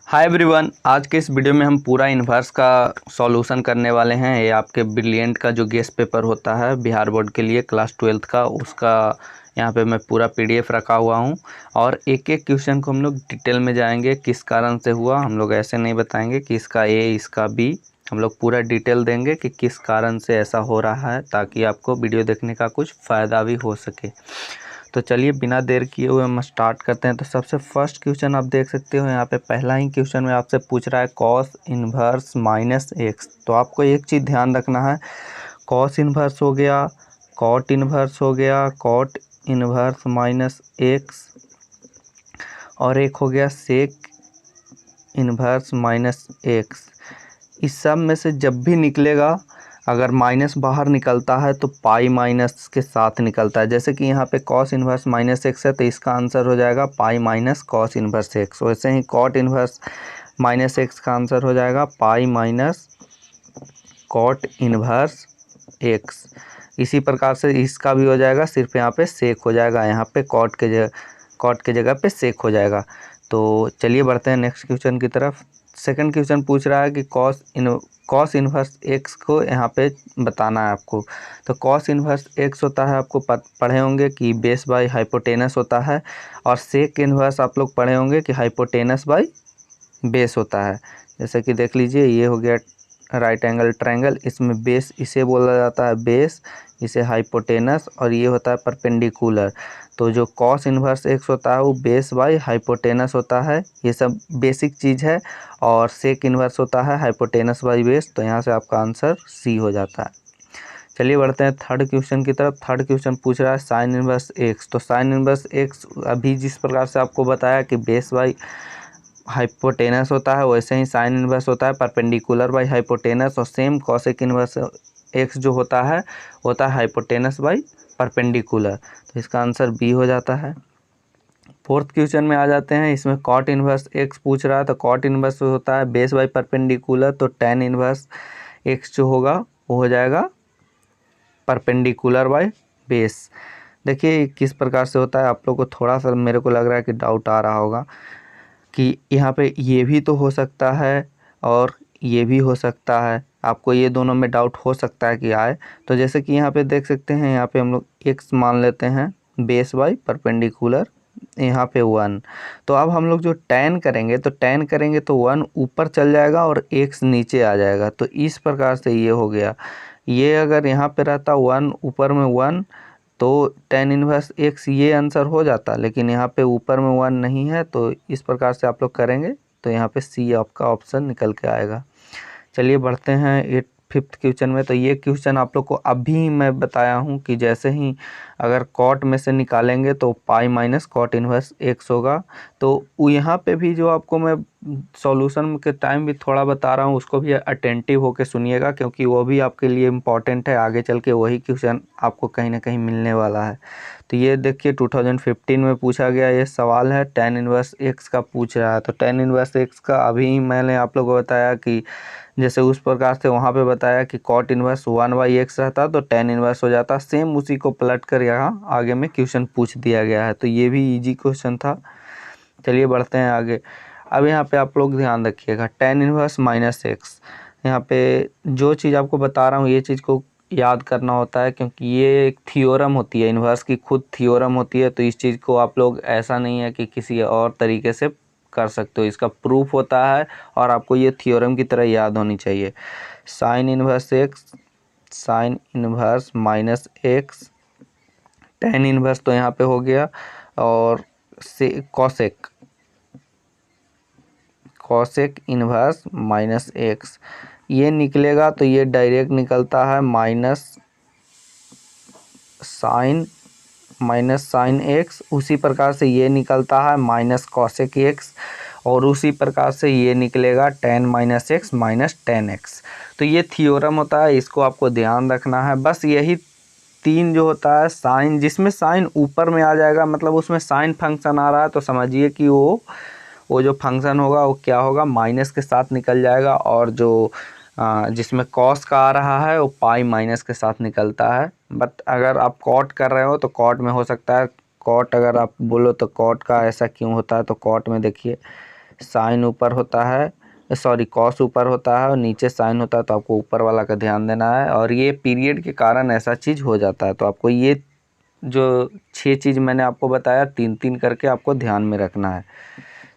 Hi everyone, आज के इस वीडियो में हम पूरा इन्वर्स का सॉल्यूशन करने वाले हैं। ये आपके ब्रिलियंट का जो गेस्ट पेपर होता है बिहार बोर्ड के लिए क्लास 12th का, उसका यहाँ पे मैं पूरा पीडीएफ रखा हुआ हूँ और एक एक क्वेश्चन को हम लोग डिटेल में जाएंगे। किस कारण से हुआ हम लोग ऐसे नहीं बताएंगे कि इसका ए इसका बी, हम लोग पूरा डिटेल देंगे कि किस कारण से ऐसा हो रहा है, ताकि आपको वीडियो देखने का कुछ फ़ायदा भी हो सके। तो चलिए बिना देर किए हुए हम स्टार्ट करते हैं। तो सबसे फर्स्ट क्वेश्चन आप देख सकते हो यहाँ पे पहला ही क्वेश्चन में आपसे पूछ रहा है कॉस इन्वर्स माइनस एक्स। तो आपको एक चीज़ ध्यान रखना है, कॉस इन्वर्स हो गया, कॉट इन्वर्स हो गया, कॉट इन्वर्स माइनस एक्स, और एक हो गया सेक इन्वर्स माइनस एक्स। इस सब में से जब भी निकलेगा, अगर माइनस बाहर निकलता है तो पाई माइनस के साथ निकलता है। जैसे कि यहाँ पे कॉस इन्वर्स माइनस एक्स है तो इसका आंसर हो जाएगा pi minus cos inverse x. वैसे ही कॉट इन्वर्स माइनस एक्स का आंसर हो जाएगा pi minus cot inverse x. इसी प्रकार से इसका भी हो जाएगा, सिर्फ यहाँ पे सेक हो जाएगा, यहाँ पे कॉट के जगह पे सेक हो जाएगा। तो चलिए बढ़ते हैं नेक्स्ट क्वेश्चन की तरफ। सेकंड क्वेश्चन पूछ रहा है कि कॉस इन्वर्स एक्स को यहाँ पे बताना है आपको। तो कॉस इन्वर्स एक्स होता है, आपको पढ़े होंगे कि बेस बाई हाइपोटेनस होता है, और सेक इन्वर्स आप लोग पढ़े होंगे कि हाइपोटेनस बाई बेस होता है। जैसे कि देख लीजिए, ये हो गया राइट एंगल ट्रायंगल, इसमें बेस इसे बोला जाता है बेस, इसे हाइपोटेनस, और ये होता है परपेंडिकुलर। तो जो कॉस इन्वर्स एक्स होता है वो बेस बाई हाइपोटेनस होता है, ये सब बेसिक चीज़ है। और सेक इन्वर्स होता है हाइपोटेनस बाई बेस। तो यहाँ से आपका आंसर सी हो जाता है। चलिए बढ़ते हैं थर्ड क्वेश्चन की तरफ। थर्ड क्वेश्चन पूछ रहा है साइन इन्वर्स एक्स। तो साइन इन्वर्स एक्स अभी जिस प्रकार से आपको बताया कि बेस बाई हाइपोटेनस होता है, वैसे ही साइन इन्वर्स होता है परपेंडिकुलर बाई हाइपोटेनस, और सेम कॉसेक इन्वर्स एक्स जो होता है हाइपोटेनस बाई परपेंडिकुलर। तो इसका आंसर बी हो जाता है। फोर्थ क्वेश्चन में आ जाते हैं, इसमें कॉट इन्वर्स एक्स पूछ रहा है। तो कॉट इन्वर्स होता है बेस बाई परपेंडिकुलर, तो टेन इन्वर्स एक्स जो होगा वो हो जाएगा परपेंडिकुलर बाई बेस। देखिए किस प्रकार से होता है, आप लोग को थोड़ा सा मेरे को लग रहा है कि डाउट आ रहा होगा कि यहाँ पे ये भी तो हो सकता है और ये भी हो सकता है। आपको ये दोनों में डाउट हो सकता है कि आए। तो जैसे कि यहाँ पे देख सकते हैं, यहाँ पे हम लोग एक्स मान लेते हैं बेस बाई परपेंडिकुलर, यहाँ पे वन। तो अब हम लोग जो टेन करेंगे तो वन ऊपर चल जाएगा और एक्स नीचे आ जाएगा। तो इस प्रकार से ये हो गया। ये अगर यहाँ पे रहता वन ऊपर में वन, तो टेन इनवर्स एक्स ये आंसर हो जाता, लेकिन यहाँ पे ऊपर में वन नहीं है। तो इस प्रकार से आप लोग करेंगे तो यहाँ पे सी आपका ऑप्शन निकल के आएगा। चलिए बढ़ते हैं फिफ्थ क्वेश्चन में। तो ये क्वेश्चन आप लोग को अभी मैं बताया हूँ कि जैसे ही अगर कॉट में से निकालेंगे तो pi minus cot inverse x होगा। तो यहाँ पे भी जो आपको मैं सॉल्यूशन के टाइम भी थोड़ा बता रहा हूँ, उसको भी अटेंटिव होकर सुनिएगा, क्योंकि वो भी आपके लिए इम्पॉर्टेंट है। आगे चल के वही क्वेश्चन आपको कहीं ना कहीं मिलने वाला है। तो ये देखिए 2015 में पूछा गया ये सवाल है, टेन इन्वर्स एक्स का पूछ रहा है। तो टेन इन्वर्स एक्स का अभी मैंने आप लोगों को बताया कि जैसे उस प्रकार से वहाँ पे बताया कि cot inverse one by x रहता तो टेन इन्वर्स हो जाता, सेम उसी को पलट कर यहाँ आगे में क्वेश्चन पूछ दिया गया है। तो ये भी इजी क्वेश्चन था। चलिए बढ़ते हैं आगे। अब यहाँ पे आप लोग ध्यान रखिएगा, टेन इन्वर्स माइनस एक्स, यहाँ पे जो चीज़ आपको बता रहा हूँ ये चीज़ को याद करना होता है, क्योंकि ये एक थियोरम होती है, इन्वर्स की खुद थियोरम होती है। तो इस चीज़ को आप लोग ऐसा नहीं है कि किसी और तरीके से कर सकते हो, इसका प्रूफ होता है और आपको ये थियोरम की तरह याद होनी चाहिए। Sign inverse x, sign inverse minus x, tan inverse तो यहाँ पे हो गया, और से cosec, cosec inverse minus x ये निकलेगा तो ये डायरेक्ट निकलता है माइनस साइन एक्स। उसी प्रकार से ये निकलता है माइनस कॉसेक एक्स, और उसी प्रकार से ये निकलेगा ten minus x minus ten x. तो ये थियोरम होता है, इसको आपको ध्यान रखना है। बस यही तीन जो होता है साइन, जिसमें साइन ऊपर में आ जाएगा, मतलब उसमें साइन फंक्शन आ रहा है, तो समझिए कि वो जो फंक्शन होगा वो क्या होगा, माइनस के साथ निकल जाएगा। और जो जिसमें कॉस का आ रहा है वो पाई माइनस के साथ निकलता है। बट अगर आप कॉट कर रहे हो तो कॉट में हो सकता है, कॉट अगर आप बोलो तो कॉट का ऐसा क्यों होता है, तो कॉट में देखिए साइन ऊपर होता है, सॉरी कॉस ऊपर होता है और नीचे साइन होता है, तो आपको ऊपर वाला का ध्यान देना है। और ये पीरियड के कारण ऐसा चीज़ हो जाता है, तो आपको ये जो 6 चीज़ मैंने आपको बताया 3-3 करके आपको ध्यान में रखना है।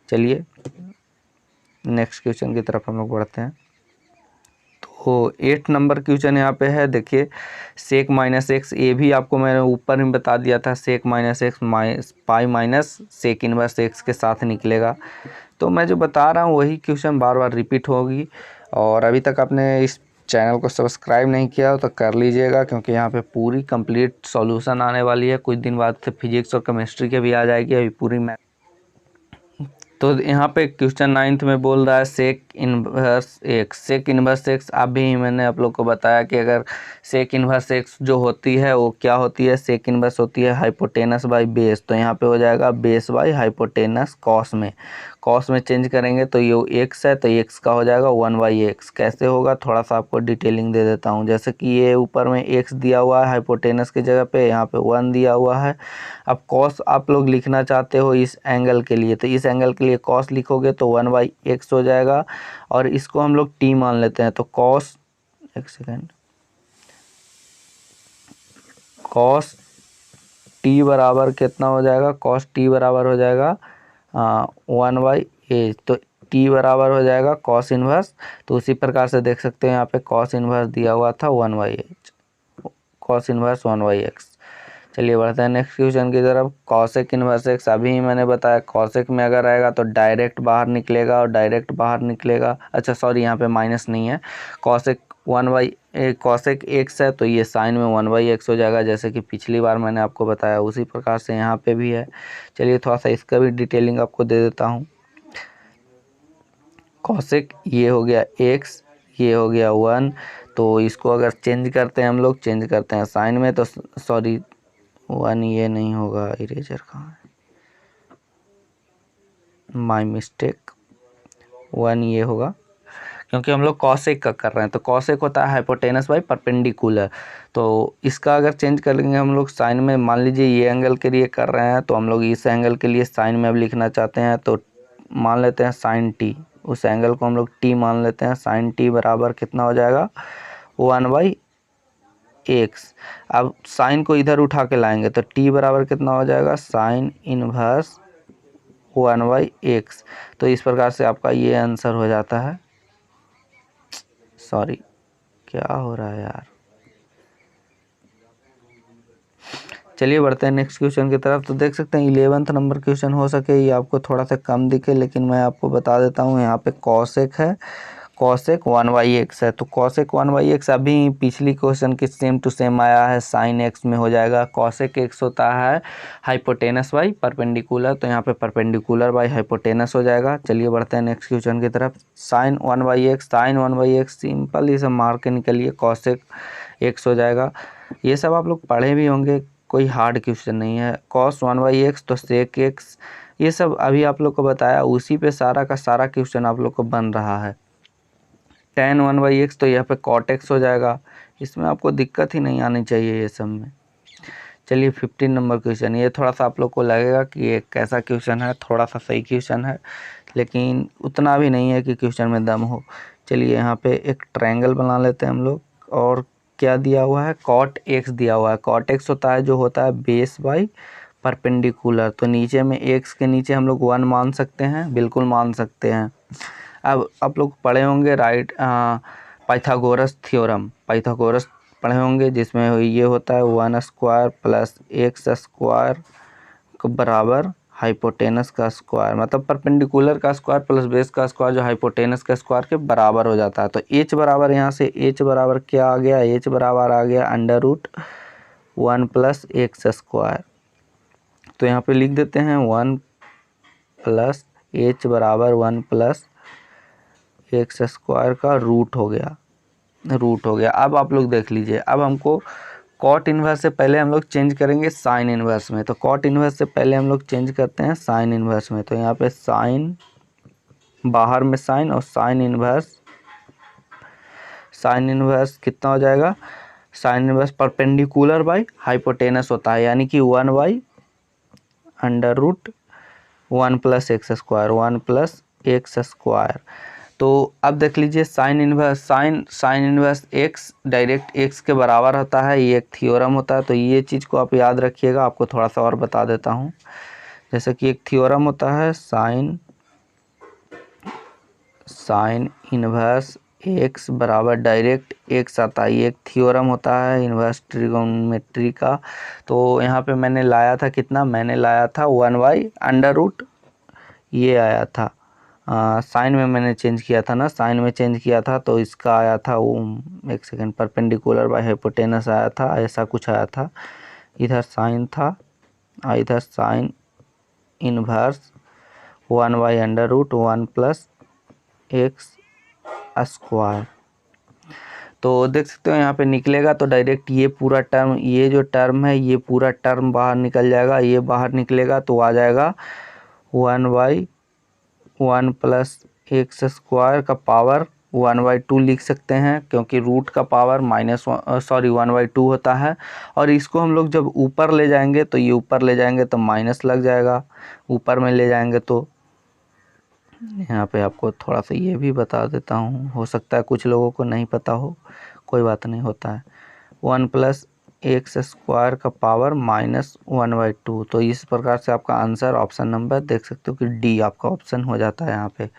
चलिए नेक्स्ट क्वेश्चन की तरफ हम लोग बढ़ते हैं। तो 8 नंबर क्वेश्चन यहाँ पे है, देखिए सेक माइनस एक्स, ये भी आपको मैंने ऊपर में बता दिया था, sec minus x pi minus sec inverse x के साथ निकलेगा। तो मैं जो बता रहा हूँ वही क्वेश्चन बार बार रिपीट होगी। और अभी तक आपने इस चैनल को सब्सक्राइब नहीं किया हो तो कर लीजिएगा, क्योंकि यहाँ पे पूरी कंप्लीट सॉल्यूशन आने वाली है। कुछ दिन बाद से फिजिक्स और केमिस्ट्री के भी आ जाएगी, अभी पूरी मैथ। तो यहाँ पे क्वेश्चन 9th में बोल रहा है sec inverse x. Sec inverse x अभी मैंने आप लोग को बताया कि अगर सेक इनवर्स एक्स जो होती है वो क्या होती है, सेक इनवर्स होती है हाइपोटेनस बाई बेस। तो यहाँ पे हो जाएगा बेस बाई हाइपोटेनस। कॉस में चेंज करेंगे तो ये एक्स है, तो एक्स का हो जाएगा 1/x। कैसे होगा थोड़ा सा आपको डिटेलिंग दे देता हूँ। जैसे कि ये ऊपर में एक्स दिया हुआ है हाइपोटेनस की जगह पे, यहाँ पे 1 दिया हुआ है। अब कॉस आप लोग लिखना चाहते हो इस एंगल के लिए, तो इस एंगल के लिए कॉस लिखोगे तो 1/x हो जाएगा। और इसको हम लोग टी मान लेते हैं, तो कॉस, एक सेकेंड, कॉस टी बराबर कितना हो जाएगा, कॉस टी बराबर हो जाएगा 1/h। तो टी बराबर हो जाएगा कॉस इनवर्स। तो उसी प्रकार से देख सकते हैं यहाँ पे कॉस इनवर्स दिया हुआ था 1/h, कॉस इनवर्स 1/x। चलिए बढ़ते हैं नेक्स्ट क्वेश्चन की तरफ। कॉसेक इनवर्स एक्स, अभी मैंने बताया कॉसेक में अगर आएगा तो डायरेक्ट बाहर निकलेगा और डायरेक्ट बाहर निकलेगा। अच्छा सॉरी, यहाँ पे माइनस नहीं है। कॉसेक कॉसेक एक्स है तो ये साइन में 1/x हो जाएगा, जैसे कि पिछली बार मैंने आपको बताया उसी प्रकार से यहाँ पे भी है। चलिए थोड़ा सा इसका भी डिटेलिंग आपको दे देता हूँ। कॉसेक ये हो गया एक्स, ये हो गया 1। तो इसको अगर चेंज करते हैं हम लोग, चेंज करते हैं साइन में, तो सॉरी 1 ये नहीं होगा, इरेजर कहाँ है, माय मिस्टेक, 1 ये होगा, क्योंकि हम लोग कॉसेक का कर रहे हैं। तो कॉसेक होता है हाइपोटेनस बाई परपेंडिकुलर। तो इसका अगर चेंज करेंगे हम लोग साइन में, मान लीजिए ये एंगल के लिए कर रहे हैं तो हम लोग इस एंगल के लिए साइन में अब लिखना चाहते हैं, तो मान लेते हैं साइन टी। उस एंगल को हम लोग टी मान लेते हैं। साइन टी बराबर कितना हो जाएगा 1/x। अब साइन को इधर उठा के लाएंगे तो टी बराबर कितना हो जाएगा, साइन इनवर्स 1/x। तो इस प्रकार से आपका ये आंसर हो जाता है। सॉरी क्या हो रहा है यार। चलिए बढ़ते हैं नेक्स्ट क्वेश्चन की तरफ। तो देख सकते हैं 11th नंबर क्वेश्चन हो सके ये आपको थोड़ा सा कम दिखे, लेकिन मैं आपको बता देता हूँ। यहाँ पे कॉसेक है, कॉसेक 1/x है। तो कॉसेक 1/x अभी पिछली क्वेश्चन के सेम टू सेम आया है, साइन एक्स में हो जाएगा। कॉसेक एक्स होता है हाइपोटेनस बाई परपेंडिकुलर, तो यहाँ पे परपेंडिकुलर बाई हाइपोटेनस हो जाएगा। चलिए बढ़ते हैं नेक्स्ट क्वेश्चन की तरफ। Sign 1/x, sign 1/x simple ये सब मार के निकलिए, कॉसेक एक्स हो जाएगा। ये सब आप लोग पढ़े भी होंगे, कोई हार्ड क्वेश्चन नहीं है। कॉस 1/x तो सेक एक्स, ये सब अभी आप लोग को बताया, उसी पे सारा का सारा क्वेश्चन आप लोग को बन रहा है। tan 1/x तो यहाँ पे cot x हो जाएगा, इसमें आपको दिक्कत ही नहीं आनी चाहिए ये सब में। चलिए 15 नंबर क्वेश्चन, ये थोड़ा सा आप लोग को लगेगा कि ये कैसा क्वेश्चन है, थोड़ा सा सही क्वेश्चन है, लेकिन उतना भी नहीं है कि क्वेश्चन में दम हो। चलिए यहाँ पे एक ट्रायंगल बना लेते हैं हम लोग। और क्या दिया हुआ है, cot x दिया हुआ है। cot x होता है जो होता है बेस बाई परपेंडिकुलर। तो नीचे में x के नीचे हम लोग 1 मान सकते हैं, बिल्कुल मान सकते हैं। अब आप लोग पढ़े होंगे पाइथागोरस थ्योरम, पाइथागोरस पढ़े होंगे, जिसमें ये होता है 1² प्लस x स्क्वायर बराबर हाइपोटेनस का स्क्वायर, मतलब परपेंडिकुलर का स्क्वायर प्लस बेस का स्क्वायर जो हाइपोटेनस का स्क्वायर के बराबर हो जाता है। तो h बराबर, यहाँ से h बराबर क्या आ गया, h बराबर आ गया √1 प्लस x स्क्वायर। तो यहाँ पे लिख देते हैं 1 प्लस h बराबर 1 प्लस एक्स स्क्वायर का रूट हो गया। अब आप लोग देख लीजिए, अब हमको कॉट इन्वर्स से पहले हम लोग चेंज करेंगे साइन इन्वर्स में। तो कॉट इन्वर्स से पहले हम लोग चेंज करते हैं साइन इन्वर्स में। तो यहाँ पे साइन, बाहर में साइन, और साइन इन्वर्स कितना हो जाएगा, sign inverse perpendicular by hypotenuse होता है, यानी कि 1/√1 plus x square, 1 plus x square. तो अब देख लीजिए sign inverse x direct x के बराबर होता है, ये एक थ्योरम होता है। तो ये चीज़ को आप याद रखिएगा। आपको थोड़ा सा और बता देता हूँ, जैसे कि एक थ्योरम होता है साइन इन्वर्स एक्स बराबर डायरेक्ट एक्स आता है, ये एक थ्योरम होता है इन्वर्स ट्रिगोनोमेट्री का। तो यहाँ पे मैंने लाया था कितना, मैंने लाया था 1/√, ये आया था। साइन में मैंने चेंज किया था ना, साइन में चेंज किया था तो इसका आया था वो, एक सेकेंड, परपेंडिकुलर बाय हाइपोटेनस आया था, ऐसा कुछ आया था। इधर साइन था, इधर sign inverse 1/√1 plus x square. तो देख सकते हो यहाँ पे निकलेगा तो डायरेक्ट ये पूरा टर्म, ये जो टर्म है ये पूरा टर्म बाहर निकल जाएगा, ये बाहर निकलेगा तो आ जाएगा 1/1 प्लस एक्स स्क्वायर का पावर 1/2 लिख सकते हैं, क्योंकि रूट का पावर -1/2 होता है। और इसको हम लोग जब ऊपर ले जाएंगे तो ये ऊपर ले जाएंगे तो माइनस लग जाएगा, ऊपर में ले जाएंगे तो। यहाँ पे आपको थोड़ा सा ये भी बता देता हूँ, हो सकता है कुछ लोगों को नहीं पता हो, कोई बात नहीं, होता है। 1 प्लस एक्स स्क्वायर का पावर -1/2। तो इस प्रकार से आपका आंसर ऑप्शन नंबर देख सकते हो कि डी आपका ऑप्शन हो जाता है यहाँ पे।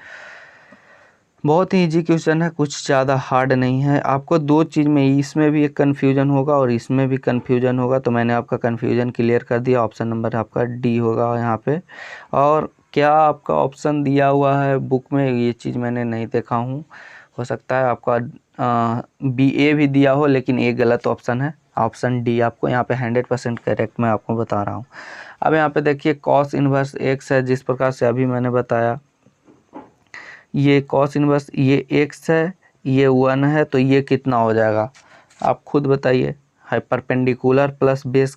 बहुत ही इजी क्वेश्चन है, कुछ ज़्यादा हार्ड नहीं है। आपको दो चीज़ में, इसमें भी एक कन्फ्यूजन होगा और इसमें भी कन्फ्यूजन होगा, तो मैंने आपका कन्फ्यूजन क्लियर कर दिया। ऑप्शन नंबर आपका डी होगा यहाँ पे। और क्या आपका ऑप्शन दिया हुआ है बुक में, ये चीज़ मैंने नहीं देखा हूँ, हो सकता है आपका BA भी दिया हो, लेकिन ये गलत ऑप्शन है। ऑप्शन डी आपको यहाँ पे 100% करेक्ट मैं आपको बता रहा हूँ। अब यहाँ पे देखिए कॉस इन्वर्स एक्स है, जिस प्रकार से अभी मैंने बताया, ये कॉस इन्वर्स ये एक्स है, ये 1 है, तो ये कितना हो जाएगा आप खुद बताइए। परपेंडिकुलर प्लस बेस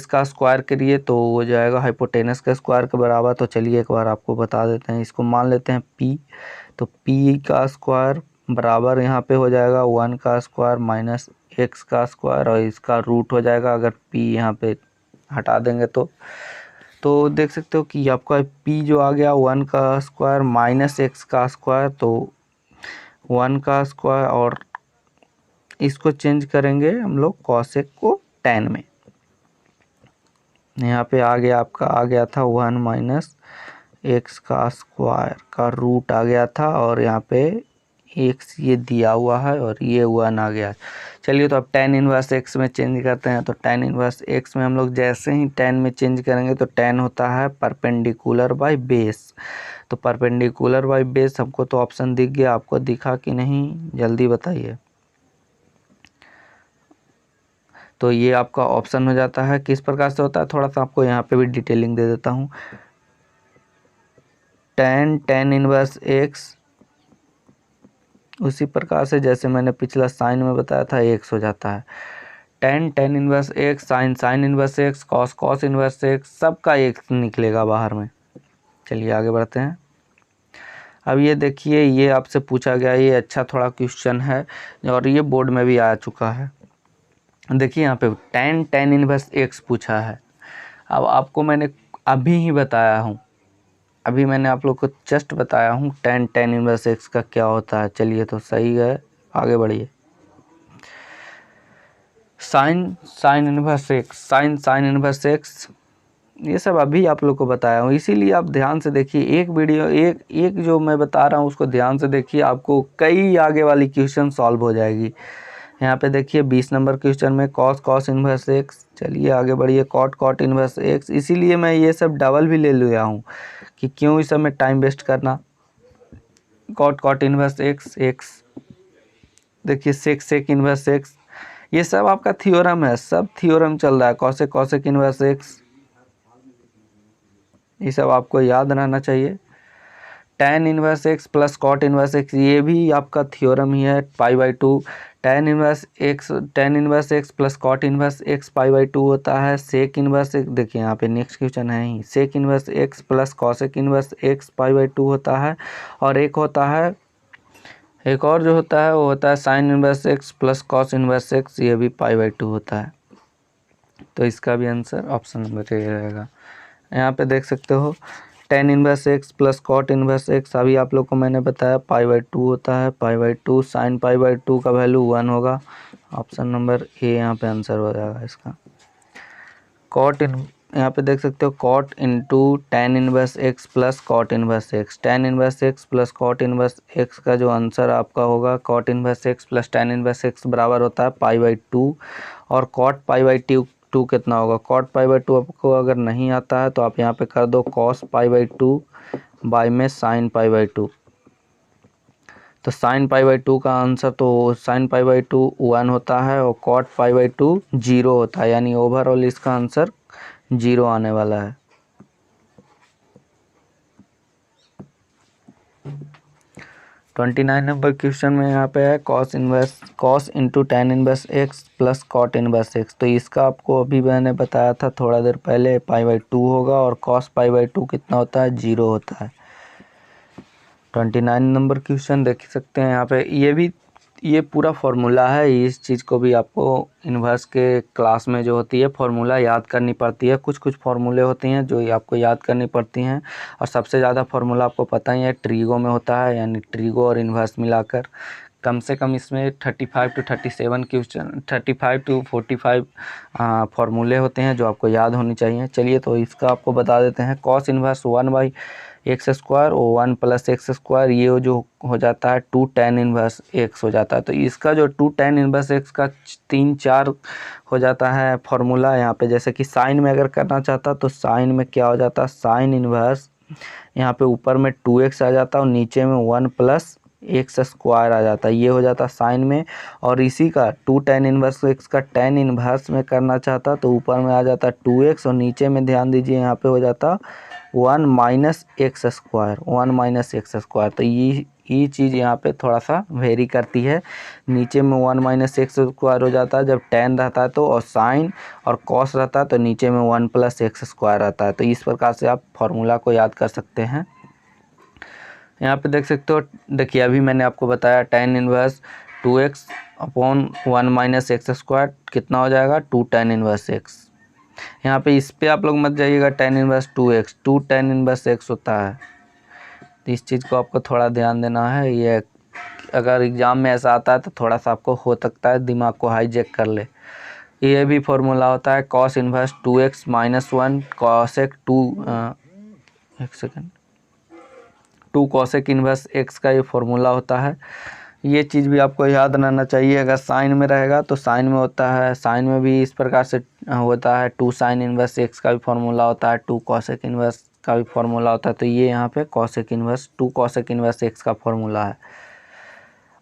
का स्क्वायर करिए तो हो जाएगा हाइपोटेनस का स्क्वायर के बराबर। तो चलिए एक बार आपको बता देते हैं, इसको मान लेते हैं P। तो P का स्क्वायर बराबर यहाँ पे हो जाएगा 1 का स्क्वायर माइनस एक्स का स्क्वायर, और इसका रूट हो जाएगा अगर P यहाँ पे हटा देंगे तो देख सकते हो कि आपका P जो आ गया 1 का स्क्वायर माइनस एक्स का स्क्वायर, तो 1 का स्क्वायर, और इसको चेंज करेंगे हम लोग कॉसेक को tan में। यहाँ पे आ गया आपका, आ गया था 1 माइनस एक्स का स्क्वायर का रूट आ गया था, और यहाँ पे एक्स ये दिया हुआ है और ये 1 आ गया। चलिए तो अब tan इनवर्स एक्स में चेंज करते हैं। तो tan इनवर्स एक्स में हम लोग जैसे ही tan में चेंज करेंगे तो tan होता है परपेंडिकुलर बाय बेस। तो परपेंडिकुलर बाय बेस हमको तो ऑप्शन दिख गया, आपको दिखा कि नहीं जल्दी बताइए। तो ये आपका ऑप्शन हो जाता है। किस प्रकार से होता है थोड़ा सा आपको यहाँ पे भी डिटेलिंग दे देता हूँ। tan इनवर्स एक्स उसी प्रकार से जैसे मैंने पिछला साइन में बताया था एक्स हो जाता है। tan inverse x, sine inverse x, cos inverse x, सबका एक्स निकलेगा बाहर में। चलिए आगे बढ़ते हैं। अब ये देखिए, ये आपसे पूछा गया, ये अच्छा थोड़ा क्वेश्चन है और ये बोर्ड में भी आ चुका है। देखिए यहाँ पे tan इनवर्स एक्स पूछा है। अब आपको मैंने अभी ही बताया हूँ, अभी मैंने आप लोग को जस्ट बताया हूँ tan इनवर्स एक्स का क्या होता है। चलिए तो सही है, आगे बढ़िए। Sine inverse x, sine inverse x, ये सब अभी आप लोग को बताया हूँ, इसीलिए आप ध्यान से देखिए। एक वीडियो एक जो मैं बता रहा हूँ उसको ध्यान से देखिए, आपको कई आगे वाली क्वेश्चन सॉल्व हो जाएगी। यहाँ पे देखिए 20 नंबर क्वेश्चन में कॉस इनवर्स एक्स। चलिए आगे बढ़िए, कॉट इनवर्स एक्स। इसीलिए मैं ये सब डबल भी ले लिया हूँ कि क्यों इस सब में टाइम वेस्ट करना। कॉट इनवर्स एक्स देखिए, सेक इनवर्स एक्स, ये सब आपका थ्योरम है, सब थ्योरम चल रहा है। कॉसेक इनवर्स एक्स, ये सब आपको याद रहना चाहिए। tan inverse x plus cot inverse x, ये भी आपका थ्योरम ही है, π/2। tan inverse x plus cot inverse x π/2 होता है। सेक इनवर्स एक्स, देखिए यहाँ पे नेक्स्ट क्वेश्चन है ही, sec inverse x plus cosec inverse x π/2 होता है। और एक होता है, एक और जो होता है वो होता है sine inverse x plus cos inverse x, ये भी π/2 होता है। तो इसका भी आंसर ऑप्शन नंबर ए रहेगा। यहाँ पे देख सकते हो tan inverse x plus cot inverse x, अभी आप लोग को मैंने बताया पाई/2 होता है, पाई/2 साइन पाई/2 का वैल्यू 1 होगा। ऑप्शन नंबर ए यहाँ पे आंसर हो जाएगा इसका। कॉट इन यहाँ पे देख सकते हो cot into tan inverse x plus cot inverse x, tan inverse x plus cot inverse x का जो आंसर आपका होगा cot inverse x plus tan inverse x बराबर होता है पाई/2। और कॉट पाई/2 कितना होगा, कॉट पाई/2 आपको अगर नहीं आता है तो आप यहाँ पे कर दो कॉस पाई/2 बाय में साइन पाई/2। तो साइन पाई/2 का आंसर तो साइन पाई/2 1 होता है और कॉट पाई/2 0 होता है, यानी ओवरऑल इसका आंसर 0 आने वाला है। ट्वेंटी 29 नंबर क्वेश्चन में यहाँ पे है cos into tan inverse x plus cot inverse x. तो इसका आपको अभी मैंने बताया था थोड़ा देर पहले पाई/2 होगा और कॉस पाई/2 कितना होता है, 0 होता है। 29 नंबर क्वेश्चन देख सकते हैं यहाँ पे, ये पूरा फार्मूला है। इस चीज़ को भी आपको इन्वर्स के क्लास में जो होती है फार्मूला याद करनी पड़ती है। कुछ फार्मूले होती हैं जो आपको याद करनी पड़ती हैं, और सबसे ज़्यादा फार्मूला आपको पता ही है ट्रीगो में होता है, यानी ट्रीगो और इन्वर्स मिलाकर कम से कम इसमें 35 to 37 क्वेश्चन 35 to 45 फार्मूले होते हैं जो आपको याद होनी चाहिए। चलिए तो इसका आपको बता देते हैं। कॉस इन्वर्स 1/x² और 1 + x², ये जो हो जाता है 2 tan इन्वर्स x हो जाता है। तो इसका जो 2 tan इन्वर्स x का 3-4 हो जाता है फार्मूला यहाँ पे। जैसे कि साइन में अगर करना चाहता तो साइन में क्या हो जाता है, साइन इन्वर्स यहाँ पे ऊपर में 2x आ जाता है और नीचे में 1 + x² आ जाता है, ये हो जाता है साइन में। और इसी का 2 tan इन्वर्स x का tan इन्वर्स में करना चाहता तो ऊपर में आ जाता 2x और नीचे में ध्यान दीजिए यहाँ पे हो जाता 1 - x², 1 - x²। तो ये चीज़ यहाँ पे थोड़ा सा वेरी करती है। नीचे में 1 - x² हो जाता है जब tan रहता है तो, और साइन और कॉस रहता है तो नीचे में 1 + x² आता है। तो इस प्रकार से आप फार्मूला को याद कर सकते हैं। यहाँ पे देख सकते हो, देखिए अभी मैंने आपको बताया tan इन्वर्स 2x/1 - x² कितना हो जाएगा, 2 tan इन्वर्स x। यहाँ पे इस पे आप लोग मत जाइएगा, tan inverse 2x 2 tan inverse x होता है। तो इस चीज़ को आपको थोड़ा ध्यान देना है। ये अगर एग्ज़ाम में ऐसा आता है तो थोड़ा सा आपको हो सकता है दिमाग को हाईजैक कर ले। ये भी फार्मूला होता है cos inverse 2x - 1 cosec 2 cosec inverse x का ये फार्मूला होता है। ये चीज़ भी आपको याद रहना चाहिए। अगर साइन में रहेगा तो साइन में होता है, साइन में भी इस प्रकार से होता है 2 sin इन्वर्स x का भी फार्मूला होता है, 2 cosec इन्वर्स का भी फार्मूला होता है। तो ये यहाँ पे cosec inverse 2 cosec inverse x का फार्मूला है।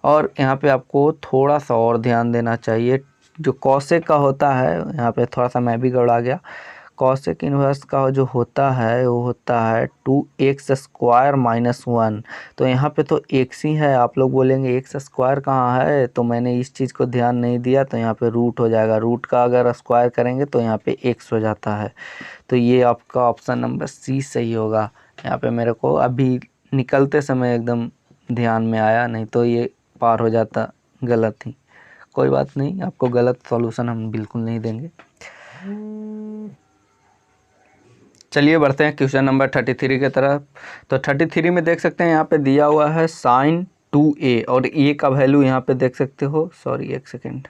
और यहाँ पे आपको थोड़ा सा और ध्यान देना चाहिए, जो cosec का होता है यहाँ पे थोड़ा सा मैं भी गड़बड़ा गया। cosec इन्वर्स का जो होता है वो होता है 2x² - 1। तो यहाँ पे तो x ही है, आप लोग बोलेंगे x² कहाँ है, तो मैंने इस चीज़ को ध्यान नहीं दिया। तो यहाँ पे रूट हो जाएगा, रूट का अगर स्क्वायर करेंगे तो यहाँ पे x हो जाता है। तो ये आपका ऑप्शन नंबर सी सही होगा। यहाँ पे मेरे को अभी निकलते समय एकदम ध्यान में आया, नहीं तो ये पार हो जाता गलत ही। कोई बात नहीं, आपको गलत सॉल्यूशन हम बिल्कुल नहीं देंगे। चलिए बढ़ते हैं क्वेश्चन नंबर 33 की तरफ। तो 33 में देख सकते हैं यहाँ पे दिया हुआ है sin 2a और a का वैल्यू यहाँ पे देख सकते हो, सॉरी एक सेकेंड,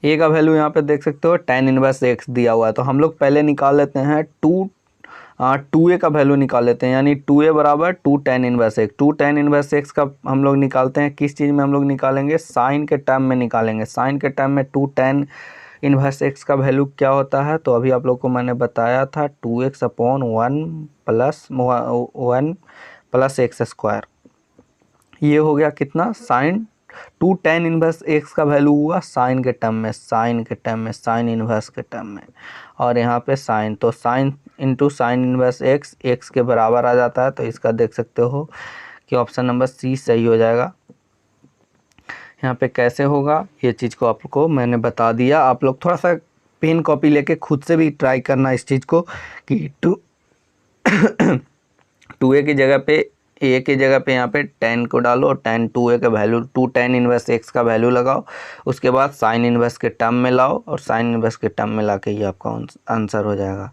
a का वैल्यू यहाँ पे देख सकते हो tan इनवर्स x दिया हुआ है। तो हम लोग पहले निकाल लेते हैं 2a का वैल्यू निकाल लेते हैं, यानी 2a बराबर 2 tan inverse x। 2 tan inverse x का हम लोग निकालते हैं, किस चीज़ में हम लोग निकालेंगे, साइन के टर्म में निकालेंगे। साइन के टर्म में 2 tan इनवर्स x का वैल्यू क्या होता है, तो अभी आप लोग को मैंने बताया था 2x/1 + x²। ये हो गया कितना, साइन 2 tan इनवर्स x का वैल्यू हुआ साइन के टर्म में, साइन इनवर्स के टर्म में, और यहाँ पे साइन, तो sine into sine inverse x के बराबर आ जाता है। तो इसका देख सकते हो कि ऑप्शन नंबर सी सही हो जाएगा। यहाँ पे कैसे होगा ये चीज़ को आपको मैंने बता दिया। आप लोग थोड़ा सा पेन कॉपी लेके खुद से भी ट्राई करना इस चीज़ को कि 2a की जगह पे ए की जगह पे यहाँ पे tan को डालो, tan 2a का वैल्यू 2 tan इनवर्स x का वैल्यू लगाओ, उसके बाद साइन इनवर्स के टर्म में लाओ और साइन इनवर्स के टर्म में ला के ये आपका आंसर हो जाएगा।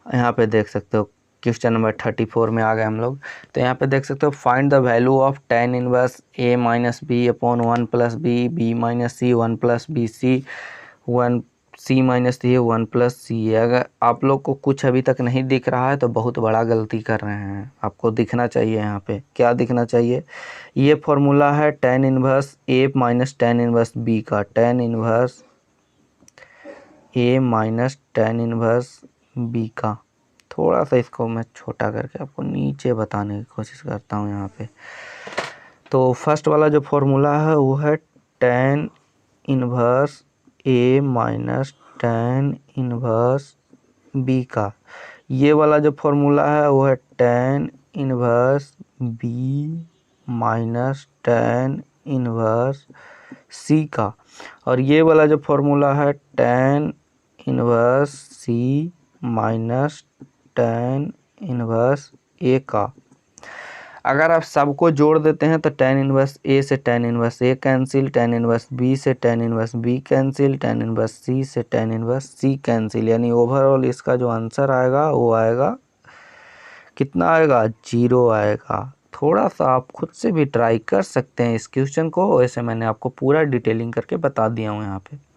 यहाँ पे देख सकते हो क्वेश्चन नंबर 34 में आ गए हम लोग। तो यहाँ पे देख सकते हो find the value of tan inverse a minus b upon 1 plus b, b minus c 1 plus b c 1 c minus c 1 plus c. अगर आप लोग को कुछ अभी तक नहीं दिख रहा है तो बहुत बड़ा गलती कर रहे हैं। आपको दिखना चाहिए, यहाँ पे क्या दिखना चाहिए, ये फॉर्मूला है tan inverse a minus tan inverse b का, tan inverse a minus tan inverse b का। थोड़ा सा इसको मैं छोटा करके आपको नीचे बताने की कोशिश करता हूँ यहाँ पे। तो फर्स्ट वाला जो फॉर्मूला है वो है tan inverse a minus tan inverse b का। ये वाला जो फॉर्मूला है वो है tan inverse b minus tan inverse c का। और ये वाला जो फॉर्मूला है tan inverse c minus tan inverse a का। अगर आप सबको जोड़ देते हैं तो tan इनवर्स a से tan inverse a cancel, tan inverse b से tan inverse b cancel, tan inverse c से tan इनवर्स c कैंसिल, यानी ओवरऑल इसका जो आंसर आएगा वो आएगा कितना आएगा, 0 आएगा। थोड़ा सा आप खुद से भी ट्राई कर सकते हैं इस क्वेश्चन को, वैसे मैंने आपको पूरा डिटेलिंग करके बता दिया हूँ यहाँ पे।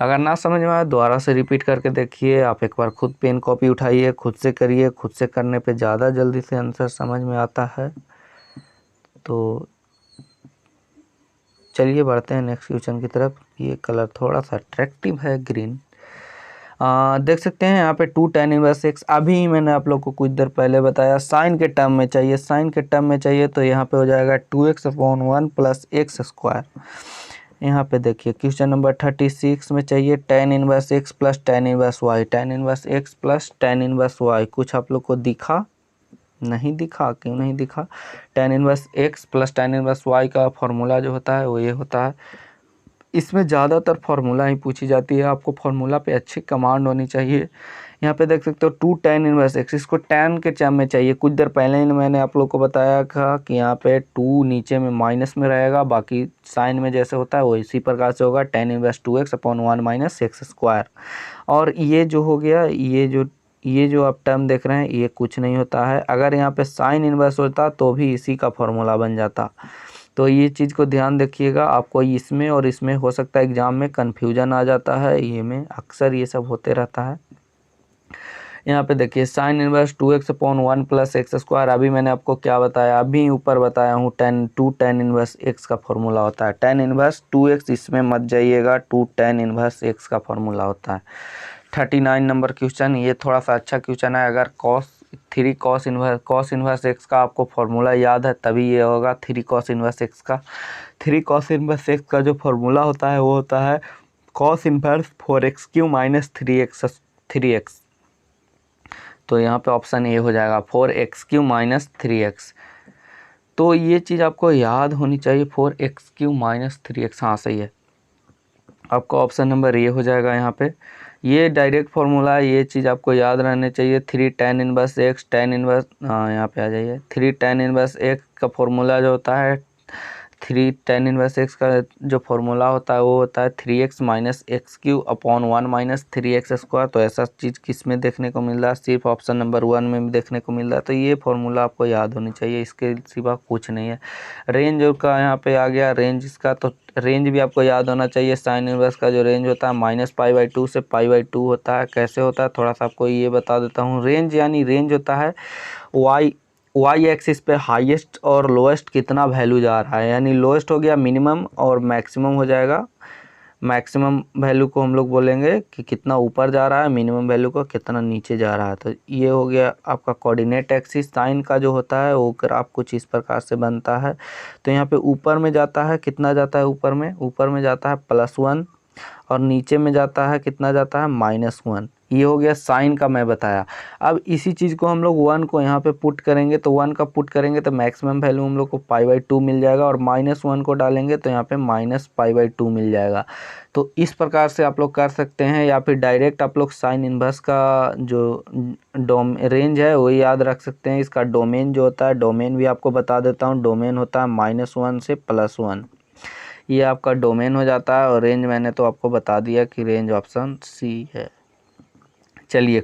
अगर ना समझ में आए दोबारा से रिपीट करके देखिए, आप एक बार खुद पेन कॉपी उठाइए, खुद से करिए, खुद से करने पे ज़्यादा जल्दी से आंसर समझ में आता है। तो चलिए बढ़ते हैं नेक्स्ट क्वेश्चन की तरफ। ये कलर थोड़ा सा अट्रैक्टिव है, ग्रीन। देख सकते हैं यहाँ पे 2 tan इनवर्स x, अभी मैंने आप लोग को कुछ देर पहले बताया साइन के टर्म में चाहिए, साइन के टर्म में चाहिए तो यहाँ पे हो जाएगा 2x upon 1 plus x square. यहाँ पे देखिए क्वेश्चन नंबर 36 में चाहिए tan inverse x plus tan inverse y, tan inverse x plus tan inverse y। कुछ आप लोग को दिखा, नहीं दिखा, क्यों नहीं दिखा, tan inverse x plus tan inverse y का फॉर्मूला जो होता है वो ये होता है। इसमें ज़्यादातर फार्मूला ही पूछी जाती है, आपको फार्मूला पे अच्छी कमांड होनी चाहिए। यहाँ पे देख सकते हो 2 tan इनवर्स x, इसको tan के टर्म में चाहिए। कुछ देर पहले ही मैंने आप लोग को बताया था कि यहाँ पे 2 नीचे में माइनस में रहेगा, बाकी साइन में जैसे होता है वो इसी प्रकार से होगा, tan inverse 2x upon 1 minus x square. और ये जो हो गया, ये जो आप टर्म देख रहे हैं ये कुछ नहीं होता है। अगर यहाँ पे साइन इनवर्स होता तो भी इसी का फॉर्मूला बन जाता। तो ये चीज़ को ध्यान रखिएगा, आपको इसमें और इसमें हो सकता है एग्जाम में कन्फ्यूजन आ जाता है, ये में अक्सर ये सब होते रहता है। यहाँ पे देखिए sine inverse 2x upon 1 plus x square, अभी मैंने आपको क्या बताया, अभी ऊपर बताया हूँ 2 tan इनवर्स x का फॉर्मूला होता है। tan इनवर्स 2x इसमें मत जाइएगा, 2 tan इनवर्स x का फॉर्मूला होता है। 39 नंबर क्वेश्चन, ये थोड़ा सा अच्छा क्वेश्चन है। अगर cos इनवर्स x का आपको फॉर्मूला याद है तभी ये होगा 3 cos इनवर्स x का। 3 cos इनवर्स x का जो फॉर्मूला होता है वो होता है cos inverse 4x³ minus 3x। तो यहाँ पे ऑप्शन ए हो जाएगा 4x³ माइनस 3x। तो ये चीज़ आपको याद होनी चाहिए, 4x³ माइनस 3x, हाँ सही है। आपका ऑप्शन नंबर ए हो जाएगा यहाँ पे। ये डायरेक्ट फार्मूला है, ये चीज़ आपको याद रहने चाहिए। 3 tan inverse x, tan inverse, हाँ यहाँ पे आ जाइए, 3 tan इनवर्स x का फॉर्मूला जो होता है, 3 tan इनवर्स x का जो फॉर्मूला होता है वो होता है 3x minus x³ upon 1 minus 3x square. तो ऐसा चीज़ किस में देखने को मिल रहा है, सिर्फ ऑप्शन नंबर 1 में भी देखने को मिल रहा है। तो ये फार्मूला आपको याद होनी चाहिए, इसके सिवा कुछ नहीं है। रेंज का यहाँ पे आ गया, रेंज इसका, तो रेंज भी आपको याद होना चाहिए। साइन इनवर्स का जो रेंज होता है -π/2 से π/2 होता है। कैसे होता है थोड़ा सा आपको ये बता देता हूँ। रेंज यानी रेंज होता है वाई एक्सिस पे हाईएस्ट और लोएस्ट कितना वैल्यू जा रहा है, यानी लोएस्ट हो गया मिनिमम और मैक्सिमम हो जाएगा। मैक्सिमम वैल्यू को हम लोग बोलेंगे कि कितना ऊपर जा रहा है, मिनिमम वैल्यू को कितना नीचे जा रहा है। तो ये हो गया आपका कोऑर्डिनेट एक्सिस। साइन का जो होता है वो ग्राफ कुछ इस प्रकार से बनता है। तो यहाँ पे ऊपर में जाता है, कितना जाता है ऊपर में जाता है +1 और नीचे में जाता है कितना जाता है -1। ये हो गया साइन का मैं बताया। अब इसी चीज़ को हम लोग 1 को यहाँ पे पुट करेंगे, तो 1 का पुट करेंगे तो मैक्सिमम वैल्यू हम लोग को π/2 मिल जाएगा, और -1 को डालेंगे तो यहाँ पे -π/2 मिल जाएगा। तो इस प्रकार से आप लोग कर सकते हैं, या फिर डायरेक्ट आप लोग साइन इन्वर्स का जो रेंज है वो याद रख सकते हैं। इसका डोमेन जो होता है, डोमेन भी आपको बता देता हूँ, डोमेन होता है -1 से +1, ये आपका डोमेन हो जाता है। और रेंज मैंने तो आपको बता दिया कि रेंज ऑप्शन सी है। चलिए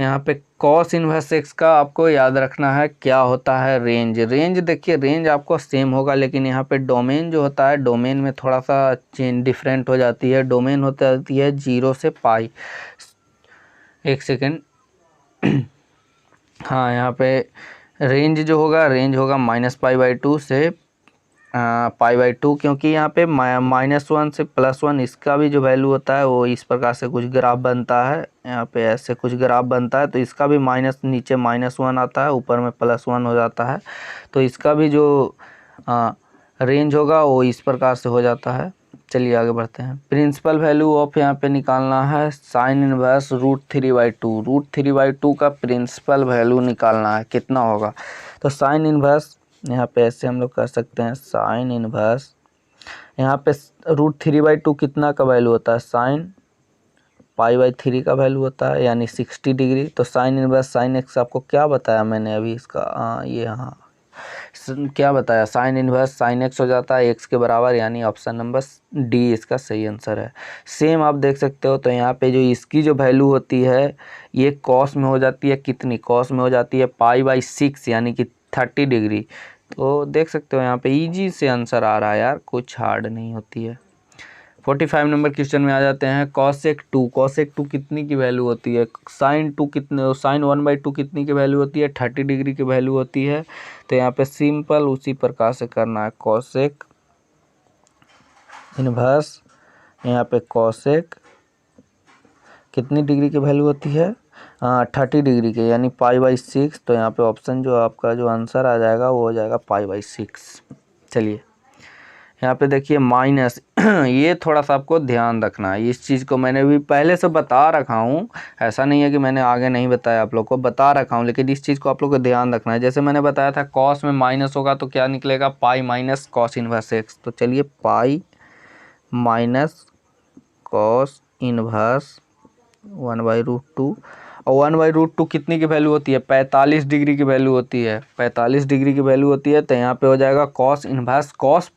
यहाँ पे कॉस इन्वर्स एक्स का आपको याद रखना है क्या होता है रेंज। रेंज देखिए, रेंज आपको सेम होगा, लेकिन यहाँ पे डोमेन जो होता है, डोमेन में थोड़ा सा चेंज डिफरेंट हो जाती है। डोमेन होती है 0 से पाई। एक सेकेंड हाँ, यहाँ पे रेंज जो होगा, रेंज होगा -π/2 से π/2, क्योंकि यहाँ पे -1 से +1 इसका भी जो वैल्यू होता है वो इस प्रकार से कुछ ग्राफ बनता है। यहाँ पे ऐसे कुछ ग्राफ बनता है, तो इसका भी नीचे -1 आता है, ऊपर में +1 हो जाता है। तो इसका भी जो रेंज होगा वो इस प्रकार से हो जाता है। चलिए आगे बढ़ते हैं। प्रिंसिपल वैल्यू ऑफ यहाँ पे निकालना है साइन इनवर्स √3/2। √3/2 का प्रिंसिपल वैल्यू निकालना है, कितना होगा। तो साइन इनवर्स यहाँ पे ऐसे हम लोग कर सकते हैं, साइन इनवर्स यहाँ पे √3/2 कितना का वैल्यू होता है, साइन π/3 का वैल्यू होता है, यानी 60 डिग्री। तो साइन इनवर्स साइन एक्स आपको क्या बताया मैंने अभी इसका ये क्या बताया, साइन इनवर्स साइन एक्स हो जाता है एक्स के बराबर, यानी ऑप्शन नंबर डी इसका सही आंसर है। सेम आप देख सकते हो, तो यहाँ पे जो इसकी जो वैल्यू होती है ये कॉस में हो जाती है, कितनी कॉस में हो जाती है π/6, यानी कि 30 डिग्री। तो देख सकते हो यहाँ पे इजी से आंसर आ रहा है यार, कुछ हार्ड नहीं होती है। 45 नंबर क्वेश्चन में आ जाते हैं। cosec 2, cosec 2 कितनी की वैल्यू होती है, sin 2 कितने, sin 1/2 कितनी की वैल्यू होती है, 30 डिग्री की वैल्यू होती है। तो यहाँ पे सिंपल उसी प्रकार से करना है, cosec इनवर्स, यहाँ पे cosec कितनी डिग्री की वैल्यू होती है, 30 डिग्री के, यानी π/6। तो यहाँ पे ऑप्शन जो आपका जो आंसर आ जाएगा वो हो जाएगा π/6। चलिए यहाँ पे देखिए माइनस ये थोड़ा सा आपको ध्यान रखना है, इस चीज़ को मैंने भी पहले से बता रखा हूँ, ऐसा नहीं है कि मैंने आगे नहीं बताया, आप लोग को बता रखा हूँ, लेकिन इस चीज़ को आप लोग को ध्यान रखना है। जैसे मैंने बताया था कॉस में माइनस होगा तो क्या निकलेगा, पाई माइनस कॉस इनवर्स एक्स। तो चलिए पाई माइनस कॉस इनवर्स 1/√2, और 1/√2 कितनी की वैल्यू होती है, 45 डिग्री की वैल्यू होती है, 45 डिग्री की वैल्यू होती है। तो यहाँ पे हो जाएगा कॉस इनवर्स कॉस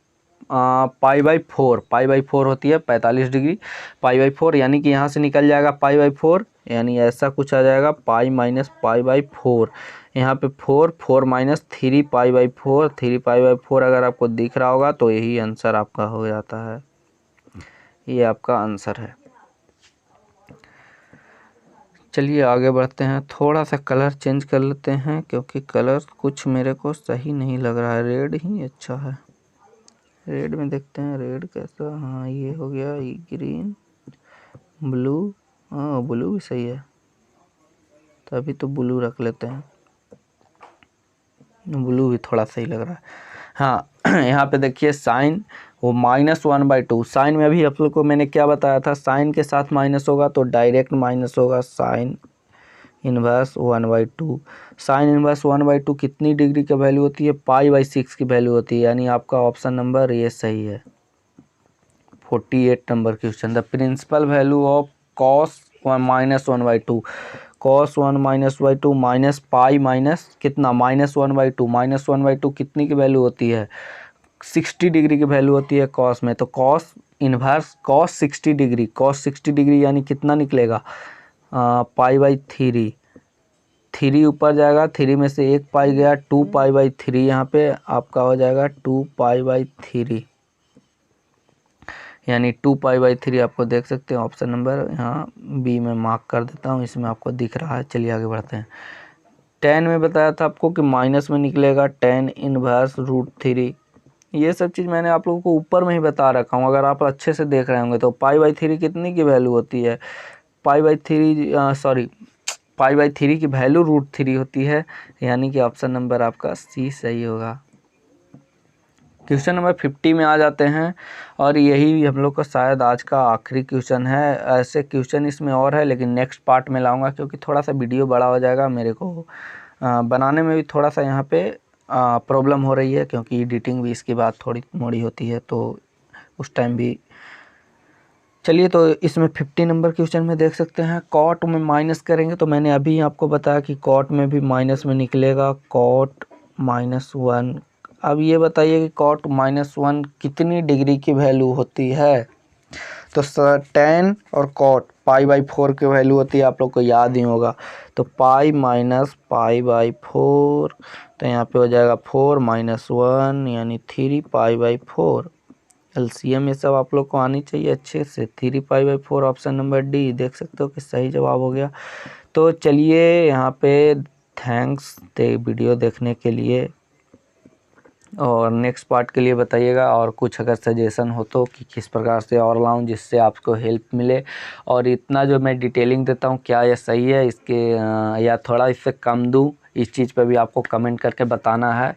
π/4 होती है 45 डिग्री, π/4, यानी कि यहाँ से निकल जाएगा π/4, यानी ऐसा कुछ आ जाएगा पाई माइनस π/4। यहाँ पे 4 माइनस 3π/4, 3π/4 अगर आपको दिख रहा होगा तो यही आंसर आपका हो जाता है, ये आपका आंसर है। चलिए आगे बढ़ते हैं, थोड़ा सा कलर चेंज कर लेते हैं क्योंकि कलर कुछ मेरे को सही नहीं लग रहा है, रेड ही अच्छा है। रेड में देखते हैं, रेड कैसा, हाँ ये हो गया, ये ग्रीन, ब्लू, हाँ ब्लू भी सही है, तो अभी तो ब्लू रख लेते हैं, ब्लू भी थोड़ा सही लग रहा है। हाँ यहाँ पे देखिए साइन वो -1/2, साइन में अभी आप लोग को मैंने क्या बताया था, साइन के साथ माइनस होगा तो डायरेक्ट माइनस होगा, साइन इनवर्स 1/2। साइन इनवर्स 1/2 कितनी डिग्री की वैल्यू होती है, π/6 की वैल्यू होती है, यानी आपका ऑप्शन नंबर ये सही है। 48 number question, the principal value of cos -1/2, cos 1 - minus pi minus कितना -1/2, -1/2 कितनी की वैल्यू होती है, 60 डिग्री की वैल्यू होती है कॉस में। तो cos inverse cos 60 degree, cos 60 degree यानी कितना निकलेगा, π/3, 3 ऊपर जाएगा, 3 में से 1 पाई गया, 2π/3, यहाँ पे आपका हो जाएगा 2π/3, यानी 2π/3 आपको देख सकते हैं, ऑप्शन नंबर यहाँ बी में मार्क कर देता हूँ, इसमें आपको दिख रहा है। चलिए आगे बढ़ते हैं। 10 में बताया था आपको कि माइनस में निकलेगा tan इनवर्स √3, ये सब चीज़ मैंने आप लोगों को ऊपर में ही बता रखा हूँ, अगर आप अच्छे से देख रहे होंगे तो। π/3 कितनी की वैल्यू होती है, π/3 की वैल्यू √3 होती है, यानी कि ऑप्शन नंबर आपका सी सही होगा। क्वेश्चन नंबर 50 में आ जाते हैं और यही हम लोग का शायद आज का आखिरी क्वेश्चन है। ऐसे क्वेश्चन इसमें और है लेकिन नेक्स्ट पार्ट में लाऊंगा क्योंकि थोड़ा सा वीडियो बड़ा हो जाएगा, मेरे को बनाने में भी थोड़ा सा यहाँ पे प्रॉब्लम हो रही है क्योंकि एडिटिंग भी इसके बाद थोड़ी मोड़ी होती है, तो उस टाइम भी। चलिए, तो इसमें 50 नंबर क्वेश्चन में देख सकते हैं कॉट में माइनस करेंगे तो मैंने अभी आपको बताया कि कॉट में भी माइनस में निकलेगा, कॉट -1। अब ये बताइए कि कॉट -1 कितनी डिग्री की वैल्यू होती है। तो tan और कॉट π/4 की वैल्यू होती है, आप लोग को याद ही होगा। तो पाई माइनस π/4, तो यहाँ पे हो जाएगा 4 - 1 यानी 3π/4। एलसीएम ये सब आप लोग को आनी चाहिए अच्छे से। 3π/4 ऑप्शन नंबर डी देख सकते हो कि सही जवाब हो गया। तो चलिए यहाँ पे थैंक्स वीडियो देखने के लिए, और नेक्स्ट पार्ट के लिए बताइएगा और कुछ अगर सजेशन हो तो कि किस प्रकार से और लाऊं जिससे आपको हेल्प मिले। और इतना जो मैं डिटेलिंग देता हूं क्या ये सही है इसके या थोड़ा इससे कम दूं, इस चीज़ पे भी आपको कमेंट करके बताना है।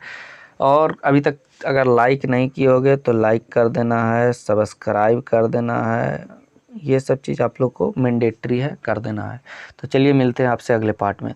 और अभी तक अगर लाइक नहीं किए होगे तो लाइक कर देना है, सब्सक्राइब कर देना है, ये सब चीज़ आप लोग को मैंडेटरी है कर देना है। तो चलिए मिलते हैं आपसे अगले पार्ट में।